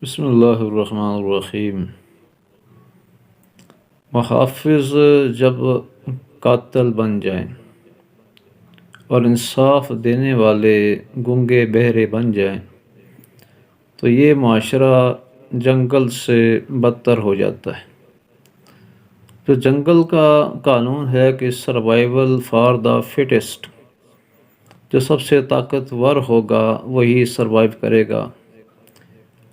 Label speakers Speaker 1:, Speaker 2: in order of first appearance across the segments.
Speaker 1: بسم اللہ الرحمن الرحیم۔ محافظ جب قاتل بن جائیں اور انصاف دینے والے گنگے بہرے بن جائیں تو یہ معاشرہ جنگل سے بدتر ہو جاتا ہے۔ تو جنگل کا قانون ہے کہ سروائیول فار دا فٹسٹ، جو سب سے طاقتور ہوگا وہی سروائیو کرے گا،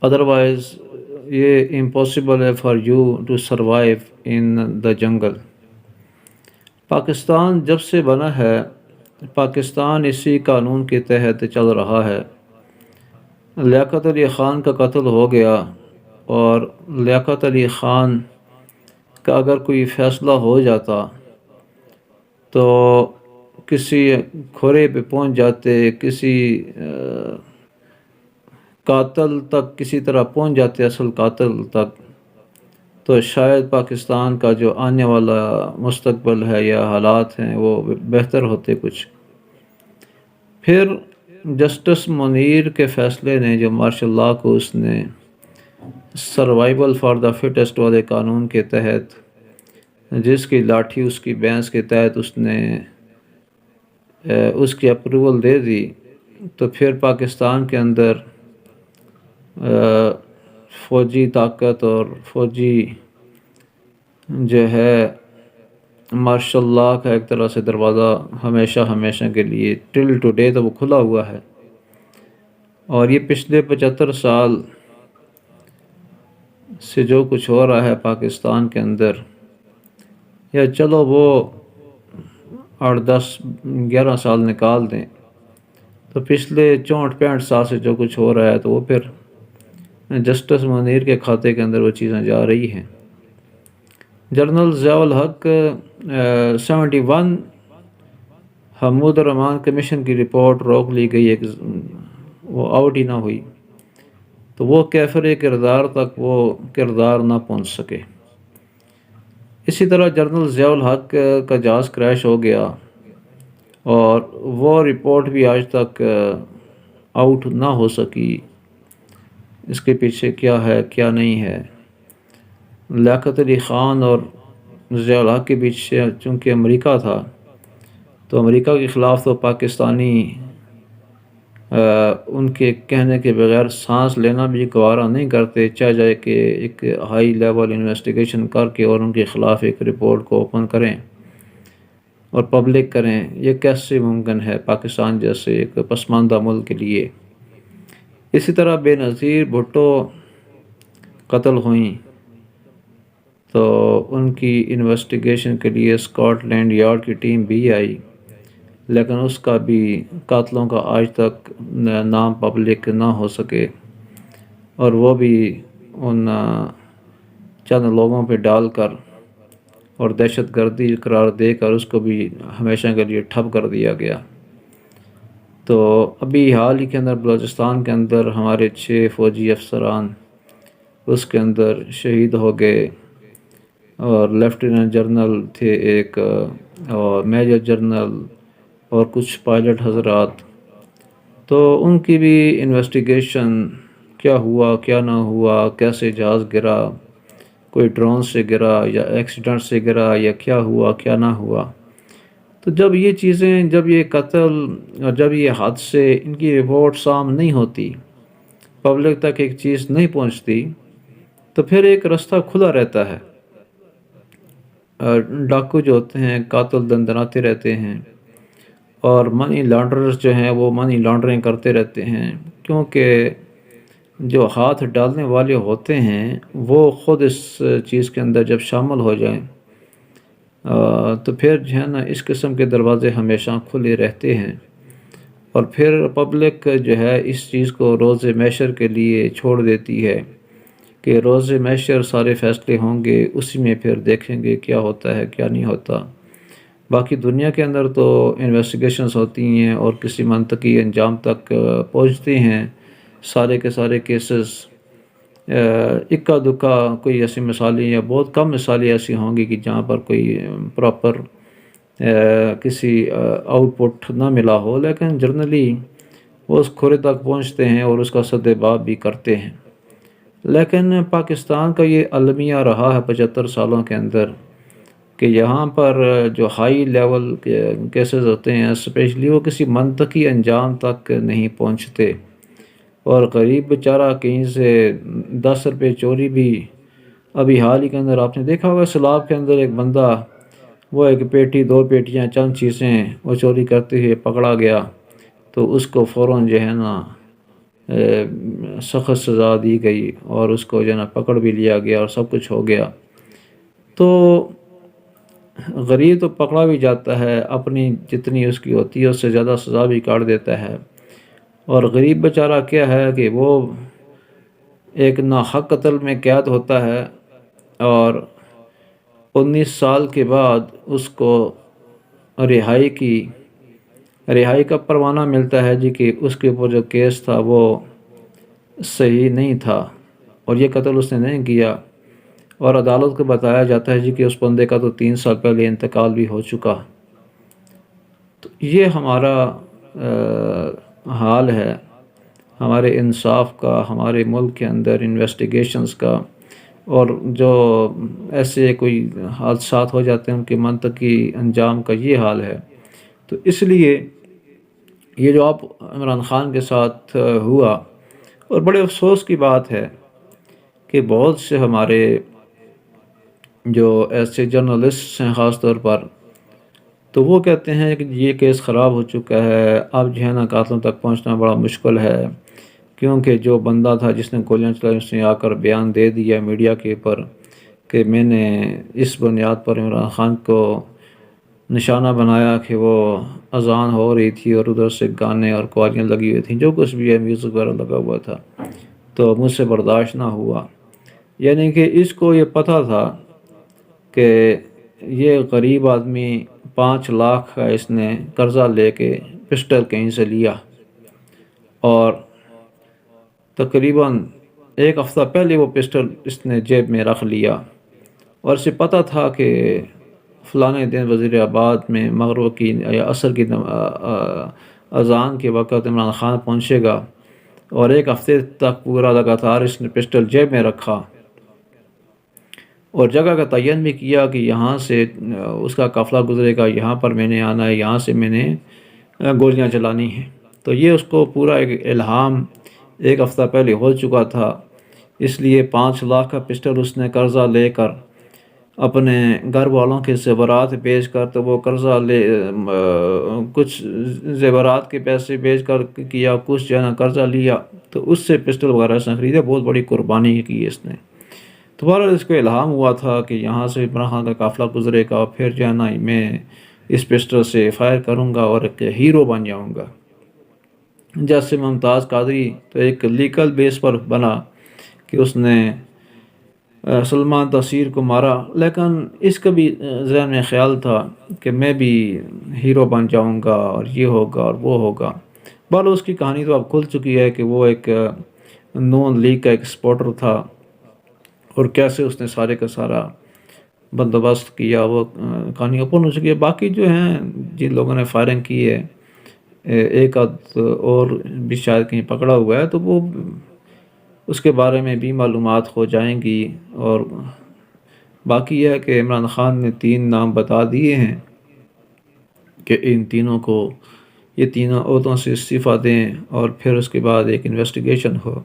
Speaker 1: ادروائز یہ امپاسبل ہے for you to survive in the jungle. Pakistan جب سے بنا ہے، پاکستان اسی قانون کے تحت چل رہا ہے۔ لیاقت علی خان کا قتل ہو گیا، اور لیاقت علی خان کا اگر کوئی فیصلہ ہو جاتا تو کسی کھرے پہ پہنچ جاتے، کسی قاتل تک کسی طرح پہنچ جاتے، اصل قاتل تک، تو شاید پاکستان کا جو آنے والا مستقبل ہے یا حالات ہیں وہ بہتر ہوتے کچھ۔ پھر جسٹس منیر کے فیصلے نے، جو مارشل لاء کو اس نے سروائیول فار دا فٹسٹ والے قانون کے تحت، جس کی لاٹھی اس کی بھینس کے تحت اس نے اس کی اپروول دے دی، تو پھر پاکستان کے اندر فوجی طاقت اور فوجی جو ہے مارشل لاء کا ایک طرح سے دروازہ ہمیشہ کے لیے ٹل ٹوڈے تو وہ کھلا ہوا ہے۔ اور یہ پچھلے 75 سال سے جو کچھ ہو رہا ہے پاکستان کے اندر، یا چلو وہ 8 10 11 سال نکال دیں، تو پچھلے 64-65 سال سے جو کچھ ہو رہا ہے تو وہ پھر جسٹس منیر کے کھاتے کے اندر وہ چیزیں جا رہی ہیں۔ جنرل ضیاء الحق 71 حمود الرحمن کمیشن کی رپورٹ روک لی گئی، وہ آؤٹ ہی نہ ہوئی، تو وہ کیفر کردار تک وہ کردار نہ پہنچ سکے۔ اسی طرح جنرل ضیاء الحق کا جہاز کریش ہو گیا، اور وہ رپورٹ بھی آج تک آؤٹ نہ ہو سکی، اس کے پیچھے کیا ہے کیا نہیں ہے۔ لیاقت علی خان اور ضیاء الحق کے پیچھے چونکہ امریکہ تھا، تو امریکہ کے خلاف تو پاکستانی ان کے کہنے کے بغیر سانس لینا بھی گوارا نہیں کرتے، چاہے جائے کہ ایک ہائی لیول انویسٹیگیشن کر کے اور ان کے خلاف ایک رپورٹ کو اوپن کریں اور پبلک کریں۔ یہ کیسے ممکن ہے پاکستان جیسے ایک پسماندہ ملک کے لیے؟ اسی طرح بے نظیر بھٹو قتل ہوئیں، تو ان کی انویسٹیگیشن کے لیے اسکاٹ لینڈ یارڈ کی ٹیم بھی آئی، لیکن اس کا بھی قاتلوں کا آج تک نام پبلک نہ ہو سکے، اور وہ بھی ان چند لوگوں پہ ڈال کر اور دہشت گردی قرار دے کر اس کو بھی ہمیشہ کے لیے ٹھپ کر دیا گیا۔ تو ابھی حال ہی کے اندر بلوچستان کے اندر ہمارے 6 فوجی افسران اس کے اندر شہید ہو گئے، اور لیفٹیننٹ جنرل تھے ایک، اور میجر جنرل، اور کچھ پائلٹ حضرات۔ تو ان کی بھی انویسٹیگیشن، کیا ہوا کیا نہ ہوا، کیسے جہاز گرا، کوئی ڈرون سے گرا یا ایکسیڈنٹ سے گرا، یا کیا ہوا کیا نہ ہوا۔ تو جب یہ چیزیں، جب یہ قتل اور جب یہ حادثے، ان کی رپورٹ عام نہیں ہوتی، پبلک تک ایک چیز نہیں پہنچتی، تو پھر ایک رستہ کھلا رہتا ہے۔ ڈاکو جو ہوتے ہیں، قاتل دندناتے رہتے ہیں، اور منی لانڈررز جو ہیں وہ منی لانڈرنگ کرتے رہتے ہیں، کیونکہ جو ہاتھ ڈالنے والے ہوتے ہیں وہ خود اس چیز کے اندر جب شامل ہو جائیں تو پھر جو ہے نا اس قسم کے دروازے ہمیشہ کھلے رہتے ہیں، اور پھر پبلک جو ہے اس چیز کو روز محشر کے لیے چھوڑ دیتی ہے کہ روز محشر سارے فیصلے ہوں گے، اسی میں پھر دیکھیں گے کیا ہوتا ہے کیا نہیں ہوتا۔ باقی دنیا کے اندر تو انویسٹیگیشنز ہوتی ہیں اور کسی منطقی انجام تک پہنچتے ہیں، سارے کے سارے کیسز۔ اکا دکا کوئی ایسی مثالیں یا بہت کم مثالیں ایسی ہوں گی کہ جہاں پر کوئی پراپر کسی آؤٹ پٹ نہ ملا ہو، لیکن جنرلی وہ اس کھرے تک پہنچتے ہیں اور اس کا سد باب بھی کرتے ہیں۔ لیکن پاکستان کا یہ المیہ رہا ہے 75 سالوں کے اندر کہ یہاں پر جو ہائی لیول کے کیسز ہوتے ہیں اسپیشلی وہ کسی منطقی انجام تک نہیں پہنچتے، اور غریب بیچارہ کہیں سے 10 روپے چوری بھی، ابھی حال ہی کے اندر آپ نے دیکھا ہوگا سیلاب کے اندر ایک بندہ، وہ ایک پیٹی 2 پیٹیاں چند چیزیں وہ چوری کرتے ہوئے پکڑا گیا، تو اس کو فوراً جو ہے نا سخت سزا دی گئی اور اس کو جو ہے نا پکڑ بھی لیا گیا اور سب کچھ ہو گیا۔ تو غریب تو پکڑا بھی جاتا ہے، اپنی جتنی اس کی ہوتی ہے اس سے زیادہ سزا بھی کاٹ دیتا ہے، اور غریب بیچارہ کیا ہے کہ وہ ایک ناحق قتل میں قید ہوتا ہے، اور 19 سال کے بعد اس کو رہائی کا پروانہ ملتا ہے جی کہ اس کے اوپر جو کیس تھا وہ صحیح نہیں تھا اور یہ قتل اس نے نہیں کیا، اور عدالت کو بتایا جاتا ہے جی کہ اس بندے کا تو 3 سال پہلے انتقال بھی ہو چکا۔ تو یہ ہمارا حال ہے ہمارے انصاف کا، ہمارے ملک کے اندر انویسٹیگیشنز کا، اور جو ایسے کوئی حادثات ہو جاتے ہیں ان کے منطقی انجام کا یہ حال ہے۔ تو اس لیے یہ جو آپ عمران خان کے ساتھ ہوا، اور بڑے افسوس کی بات ہے کہ بہت سے ہمارے جو ایسے جرنلسٹ ہیں خاص طور پر، تو وہ کہتے ہیں کہ یہ کیس خراب ہو چکا ہے، اب جو ہے نا قاتلوں تک پہنچنا بڑا مشکل ہے، کیونکہ جو بندہ تھا جس نے گولیاں چلائی اس نے آ کر بیان دے دیا میڈیا کے اوپر کہ میں نے اس بنیاد پر عمران خان کو نشانہ بنایا کہ وہ اذان ہو رہی تھی اور ادھر سے گانے اور قوالیاں لگی ہوئی تھیں، جو کچھ بھی ہے میوزک وغیرہ لگا ہوا تھا، تو مجھ سے برداشت نہ ہوا۔ یعنی کہ اس کو یہ پتہ تھا کہ یہ غریب آدمی 5 لاکھ کا اس نے قرضہ لے کے پسٹل کہیں سے لیا، اور تقریباً 1 ہفتہ پہلے وہ پسٹل اس نے جیب میں رکھ لیا، اور اسے پتہ تھا کہ فلانے دن وزیر آباد میں مغرب کی یا عصر کی اذان کے وقت عمران خان پہنچے گا، اور 1 ہفتے تک پورا لگاتار اس نے پسٹل جیب میں رکھا، اور جگہ کا تعین بھی کیا کہ یہاں سے اس کا قافلہ گزرے گا، یہاں پر میں نے آنا ہے، یہاں سے میں نے گولیاں چلانی ہیں۔ تو یہ اس کو پورا ایک الہام 1 ہفتہ پہلے ہو چکا تھا، اس لیے 5 لاکھ کا پسٹل اس نے قرضہ لے کر اپنے گھر والوں کے زیورات بیچ کر، تو وہ قرضہ کچھ زیورات کے پیسے بیچ کر کیا، کچھ جو ہے نا قرضہ لیا، تو اس سے پسٹل وغیرہ اس نے خریدے، بہت بڑی قربانی کی اس نے۔ تو بہرحال اس کو الہام ہوا تھا کہ یہاں سے عمران خان کا قافلہ گزرے گا، پھر جو ہے نا میں اس پسٹل سے فائر کروں گا اور ایک ہیرو بن جاؤں گا۔ جیسے ممتاز قادری تو ایک لیگل بیس پر بنا کہ اس نے سلمان تاثیر کو مارا، لیکن اس کا بھی ذہن میں خیال تھا کہ میں بھی ہیرو بن جاؤں گا اور یہ ہوگا اور وہ ہوگا۔ بہرحال اس کی کہانی تو اب کھل چکی ہے کہ وہ ایک نون لیگ کا ایک سپورٹر تھا، اور کیسے اس نے سارے کا سارا بندوبست کیا، وہ کہانی اوپن ہو چکی ہے۔ باقی جو ہیں جن لوگوں نے فائرنگ کی ہے، ایک آدھ اور بھی شاید کہیں پکڑا ہوا ہے، تو وہ اس کے بارے میں بھی معلومات ہو جائیں گی۔ اور باقی یہ ہے کہ عمران خان نے 3 نام بتا دیے ہیں کہ ان تینوں کو، یہ تینوں عہدوں سے استعفیٰ دیں اور پھر اس کے بعد ایک انویسٹیگیشن ہو۔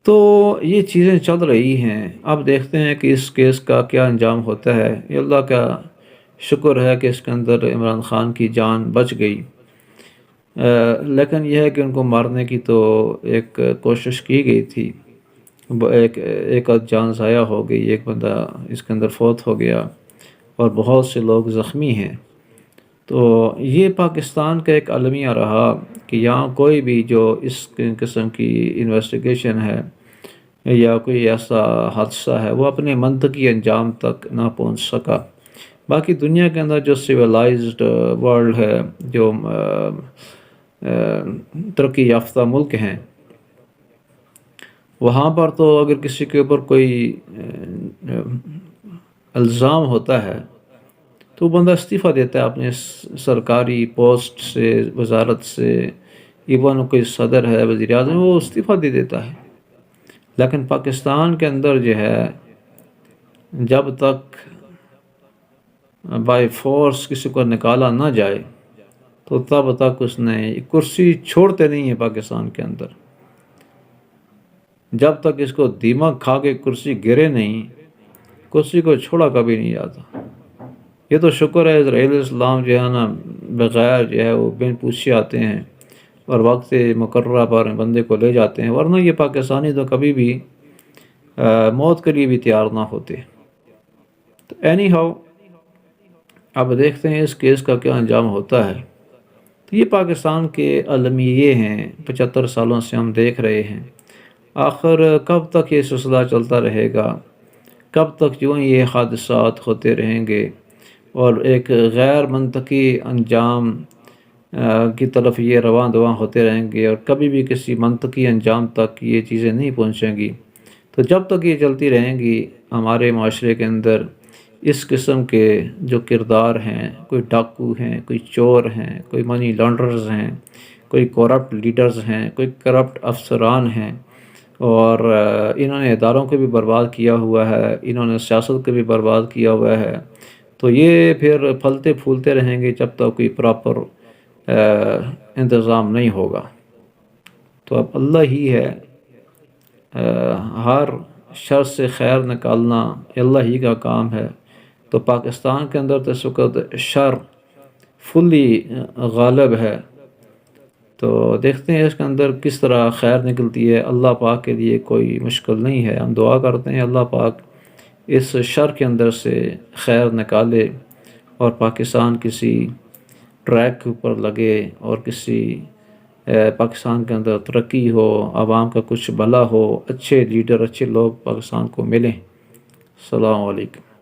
Speaker 1: تو یہ چیزیں چل رہی ہیں، اب دیکھتے ہیں کہ اس کیس کا کیا انجام ہوتا ہے۔ یہ اللہ کا شکر ہے کہ اس کے اندر عمران خان کی جان بچ گئی، لیکن یہ ہے کہ ان کو مارنے کی تو ایک کوشش کی گئی تھی، ایک آدھ جان ضائع ہو گئی، ایک بندہ اس کے اندر فوت ہو گیا اور بہت سے لوگ زخمی ہیں۔ تو یہ پاکستان کا ایک المیہ رہا کہ یہاں کوئی بھی جو اس قسم کی انویسٹیگیشن ہے یا کوئی ایسا حادثہ ہے وہ اپنے منطقی انجام تک نہ پہنچ سکا۔ باقی دنیا کے اندر جو سویلائزڈ ورلڈ ہے، جو ترقی یافتہ ملک ہیں، وہاں پر تو اگر کسی کے اوپر کوئی الزام ہوتا ہے تو بندہ استعفیٰ دیتا ہے اپنے سرکاری پوسٹ سے، وزارت سے، ایون کوئی صدر ہے، وزیر اعظم، وہ استعفیٰ دے دیتا ہے۔ لیکن پاکستان کے اندر جو ہے جب تک بائی فورس کسی کو نکالا نہ جائے تو تب تک اس نے کرسی چھوڑتے نہیں ہیں پاکستان کے اندر. جب تک اس کو دماغ کھا کے کرسی گرے نہیں، کرسی کو چھوڑا کبھی نہیں جاتا. یہ تو شکر ہے اسرائیل اسلام جو ہے نا بغیر جو ہے وہ بن پوچھے آتے ہیں اور وقت مقررہ پر بندے کو لے جاتے ہیں، ورنہ یہ پاکستانی تو کبھی بھی موت کے لیے بھی تیار نہ ہوتے. تو اینی ہاؤ اب دیکھتے ہیں اس کیس کا کیا انجام ہوتا ہے. تو یہ پاکستان کے المیے ہیں، 75 سالوں سے ہم دیکھ رہے ہیں. آخر کب تک یہ سلسلہ چلتا رہے گا؟ کب تک جو یہ حادثات ہوتے رہیں گے اور ایک غیر منطقی انجام کی طرف یہ رواں دواں ہوتے رہیں گے اور کبھی بھی کسی منطقی انجام تک یہ چیزیں نہیں پہنچیں گی؟ تو جب تک یہ چلتی رہیں گی ہمارے معاشرے کے اندر اس قسم کے جو کردار ہیں، کوئی ڈاکو ہیں، کوئی چور ہیں، کوئی منی لانڈرز ہیں، کوئی کرپٹ لیڈرز ہیں، کوئی کرپٹ افسران ہیں، اور انہوں نے اداروں کو بھی برباد کیا ہوا ہے، انہوں نے سیاست کو بھی برباد کیا ہوا ہے. تو یہ پھر پھلتے پھولتے رہیں گے جب تک کوئی پراپر انتظام نہیں ہوگا. تو اب اللہ ہی ہے، ہر شر سے خیر نکالنا اللہ ہی کا کام ہے. تو پاکستان کے اندر تو اس وقت شر فلی غالب ہے. تو دیکھتے ہیں اس کے اندر کس طرح خیر نکلتی ہے. اللہ پاک کے لیے کوئی مشکل نہیں ہے. ہم دعا کرتے ہیں اللہ پاک اس شر کے اندر سے خیر نکالے اور پاکستان کسی ٹریک کے اوپر لگے اور کسی پاکستان کے اندر ترقی ہو، عوام کا کچھ بھلا ہو، اچھے لیڈر، اچھے لوگ پاکستان کو ملیں. السلام علیکم.